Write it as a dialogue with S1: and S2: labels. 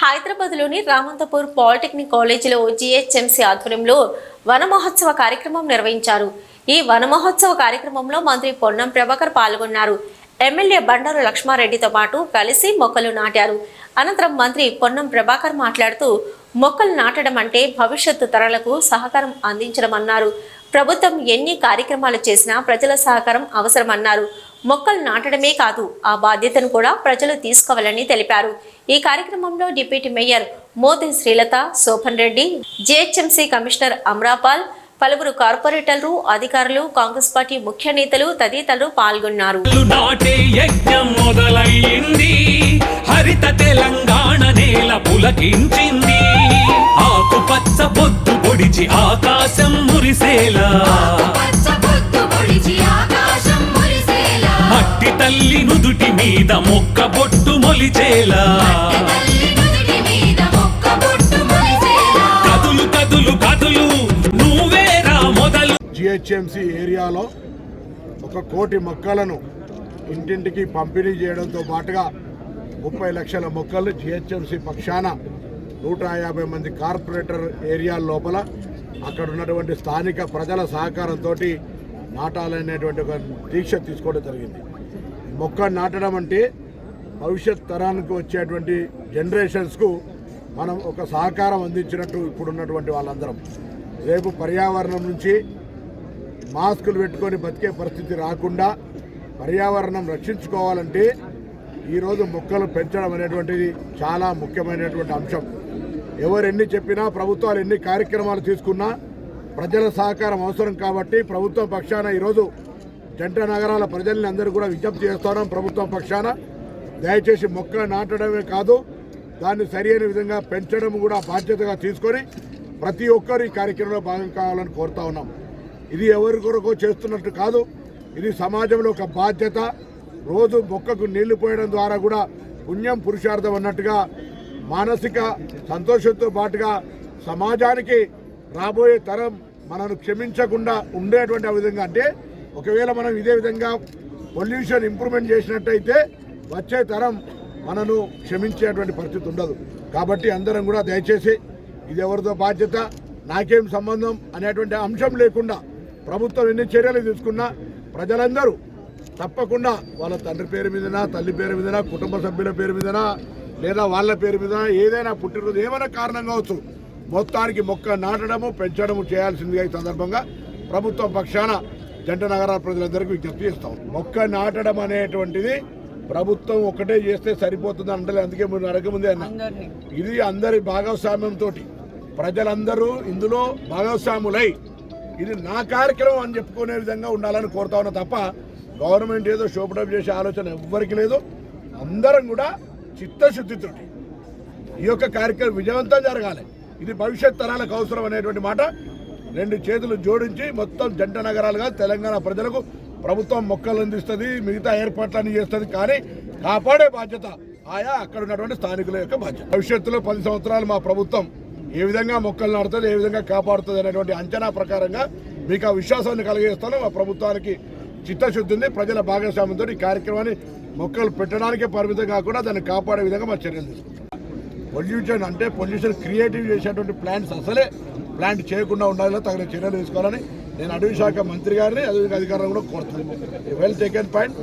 S1: హైదరాబాద్లోని రామంతపూర్ పాలిటెక్నిక్ కాలేజీలో జీహెచ్ఎంసీ ఆధ్వర్యంలో వన మహోత్సవ కార్యక్రమం నిర్వహించారు. ఈ వన మహోత్సవ కార్యక్రమంలో మంత్రి పొన్నం ప్రభాకర్ పాల్గొన్నారు. ఎమ్మెల్యే బండారు లక్ష్మారెడ్డితో పాటు కలిసి మొక్కలు నాటారు. అనంతరం మంత్రి పొన్నం ప్రభాకర్ మాట్లాడుతూ మొక్కలు నాటడం అంటే భవిష్యత్తు తరాలకు సహకారం అందించడమన్నారు. ప్రభుత్వం ఎన్ని కార్యక్రమాలు చేసినా ప్రజల సహకారం అవసరమన్నారు. మొక్కలు నాటడమే కాదు, ఆ బాధ్యతను కూడా ప్రజలు తీసుకోవాలని తెలిపారు. ఈ కార్యక్రమంలో deputy mayor Moti Srilatha, Sopan Reddy, GHMC commissioner Amrapal, పలువురు కార్పొరేటర్లు, అధికారులు, కాంగ్రెస్ పార్టీ ముఖ్య నేతలు తదితరులు పాల్గొన్నారు.
S2: హరిత తెలంగాణ నేల పులకించింది, ఆకుపచ్చ పొద్దు పొడిచి ఆకాశం మురిసేలా, మట్టి తల్లి నుదుటి మీద మొక్క బొట్టు మొలిచేలా, కదులు కదులు కదులు నువ్వేరా మొదలు.
S3: జిహెచ్ఎంసీ ఏరియాలో 1 కోటి మొక్కలను ఇంటింటికి పంపిణీ చేయడంతో పాటుగా 30 లక్షల మొక్కలు జిహెచ్ఎంసీ పక్షాన 150 మంది కార్పొరేటర్ ఏరియా లోపల అక్కడ ఉన్నటువంటి స్థానిక ప్రజల సహకారంతో నాటాలనేటువంటి ఒక దీక్ష తీసుకోవడం జరిగింది. మొక్క నాటడం అంటే భవిష్యత్ తరానికి వచ్చేటువంటి జనరేషన్స్కు మనం ఒక సహకారం అందించినట్టు ఇప్పుడున్నటువంటి వాళ్ళందరం. రేపు పర్యావరణం నుంచి మాస్కులు పెట్టుకొని బతికే పరిస్థితి రాకుండా పర్యావరణం రక్షించుకోవాలంటే ఈరోజు మొక్కలు పెంచడం అనేటువంటిది చాలా ముఖ్యమైనటువంటి అంశం. ఎవరు ఎన్ని చెప్పినా, ప్రభుత్వాలు ఎన్ని కార్యక్రమాలు తీసుకున్నా ప్రజల సహకారం అవసరం కాబట్టి ప్రభుత్వం పక్షాన ఈరోజు జంట నగరాల ప్రజల్ని అందరూ కూడా విజ్ఞప్తి చేస్తున్నాం. ప్రభుత్వం పక్షాన దయచేసి మొక్క నాటడమే కాదు, దాన్ని సరైన విధంగా పెంచడం కూడా బాధ్యతగా తీసుకొని ప్రతి ఒక్కరు ఈ కార్యక్రమంలో భాగం కావాలని కోరుతా ఉన్నాం. ఇది ఎవరి కొరకు చేస్తున్నట్టు కాదు, ఇది సమాజంలో ఒక బాధ్యత. రోజు మొక్కకు నీళ్లు పోయడం ద్వారా కూడా పుణ్యం పురుషార్థం అన్నట్టుగా మానసిక సంతోషంతో పాటుగా సమాజానికి రాబోయే తరం మనను క్షమించకుండా ఉండేటువంటి విధంగా, అంటే ఒకవేళ మనం ఇదే విధంగా పొల్యూషన్ ఇంప్రూవ్మెంట్ చేసినట్టయితే వచ్చే తరం మనను క్షమించేటువంటి పరిస్థితి ఉండదు. కాబట్టి అందరం కూడా దయచేసి ఇది ఎవరితో బాధ్యత, నాకేం సంబంధం అనేటువంటి అంశం లేకుండా ప్రభుత్వం ఎన్ని చర్యలు తీసుకున్నా ప్రజలందరూ తప్పకుండా వాళ్ళ తండ్రి పేరు మీదనా, తల్లి పేరు మీదనా, కుటుంబ సభ్యుల పేరు మీదనా, లేదా వాళ్ళ పేరు మీద ఏదైనా పుట్టినరోజు ఏమైనా కారణం కావచ్చు, మొత్తానికి మొక్క నాటడము పెంచడము చేయాల్సిందిగా ఈ సందర్భంగా ప్రభుత్వం పక్షాన జంట నగరాల ప్రజలందరికీ విజ్ఞప్తి చేస్తాం. మొక్క నాటడం అనేటువంటిది ప్రభుత్వం ఒకటే చేస్తే సరిపోతుంది అంటే, అందుకే మీరు అడగముందే అన్న, ఇది అందరి భాగస్వామ్యంతో ప్రజలందరూ ఇందులో భాగస్వాములై ఇది నా కార్యక్రమం అని చెప్పుకునే విధంగా ఉండాలని కోరుతా ఉన్నా తప్ప గవర్నమెంట్ ఏదో షోపడప్ చేసే ఆలోచన ఎవ్వరికి లేదు. అందరం కూడా చిత్తశుద్ధితో ఈ యొక్క కార్యక్రమం విజయవంతం జరగాలి. ఇది భవిష్యత్ తరాలకు అవసరం అనేటువంటి మాట 2 చేతులు జోడించి మొత్తం జంట నగరాలుగా తెలంగాణ ప్రజలకు ప్రభుత్వం మొక్కలు అందిస్తుంది, మిగతా ఏర్పాట్లన్నీ చేస్తుంది. కానీ కాపాడే బాధ్యత ఆయా అక్కడ ఉన్నటువంటి స్థానికుల యొక్క బాధ్యత. భవిష్యత్తులో 10 సంవత్సరాలు మా ప్రభుత్వం ఏ విధంగా మొక్కలు నాటుతుంది, ఏ విధంగా కాపాడుతుంది అనేటువంటి అంచనా ప్రకారంగా మీకు ఆ విశ్వాసాన్ని కలిగజేస్తాను. మా ప్రభుత్వానికి చిత్తశుద్ధి ఉంది. ప్రజల భాగస్వామ్యంతో ఈ కార్యక్రమాన్ని మొక్కలు పెట్టడానికే పరిమితం కాకుండా దాన్ని కాపాడే విధంగా మా చర్యలు తీసుకుంటాం. పొల్యూషన్ అంటే పొల్యూషన్ క్రియేటివ్ చేసేటువంటి ప్లాంట్స్ అసలే ప్లాంట్ చేయకుండా ఉండాలో తగిన చర్యలు తీసుకోవాలని నేను అటవీ శాఖ మంత్రి గారిని అదేవిధంగా అధికారులను కూడా కోరుతున్నాను. Well taken point.